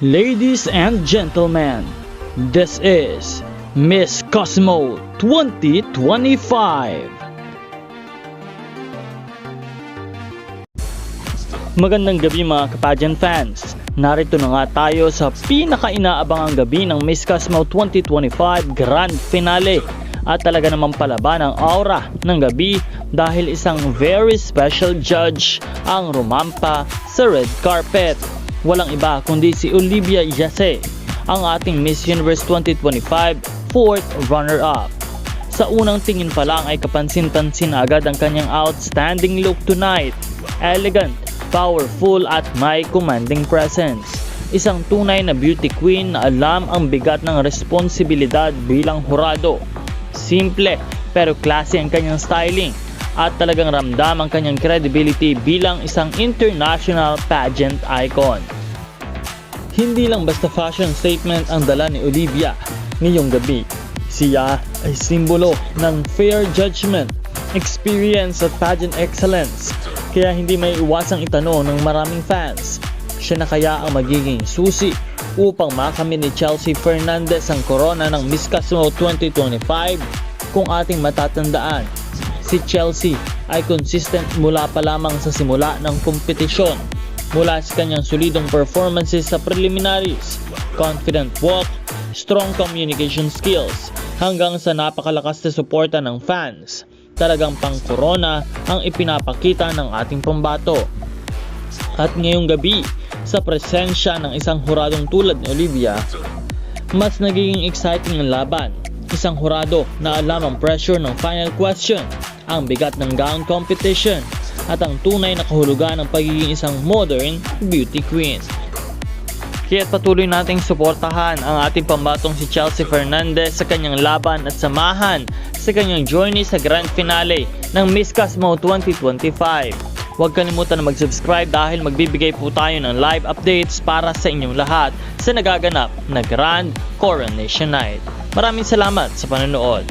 Ladies and gentlemen, this is Miss Cosmo 2025. Magandang gabi mga ka-pageant fans. Narito na nga tayo sa pinaka-inaabangang gabi ng Miss Cosmo 2025 Grand Finale. At talaga naman palaban ang aura ng gabi dahil isang very special judge ang rumampa sa red carpet. Walang iba kundi si Olivia Jase, ang ating Miss Universe 2025 4th runner-up. Sa unang tingin pa lang ay kapansin-pansin agad ang kanyang outstanding look tonight. Elegant, powerful at may commanding presence. Isang tunay na beauty queen na alam ang bigat ng responsibilidad bilang hurado. Simple pero classy ang kanyang styling at talagang ramdam ang kanyang credibility bilang isang international pageant icon. Hindi lang basta fashion statement ang dala ni Olivia ngayong gabi. Siya ay simbolo ng fair judgment, experience at pageant excellence. Kaya hindi may iwasang itanong ng maraming fans, siya na kaya ang magiging susi upang makamit ni Chelsea Fernandez ang corona ng Miss Cosmo 2025. Kung ating matatandaan, si Chelsea ay consistent mula pa lamang sa simula ng kompetisyon. Mula sa kanyang solidong performances sa preliminaries, confident walk, strong communication skills, hanggang sa napakalakas na suporta ng fans. Talagang pang-corona ang ipinapakita ng ating pambato. At ngayong gabi, sa presensya ng isang huradong tulad ni Olivia, mas nagiging exciting ang laban. Isang hurado na alam ang pressure ng final question, ang bigat ng gown competition, at ang tunay na kahulugan ng pagiging isang modern beauty queen. Kaya't patuloy nating suportahan ang ating pambatong si Chelsea Fernandez sa kanyang laban at samahan sa kanyang journey sa Grand Finale ng Miss Cosmo 2025. Huwag kalimutan na mag-subscribe dahil magbibigay po tayo ng live updates para sa inyong lahat sa nagaganap na Grand Coronation Night. Maraming salamat sa panonood.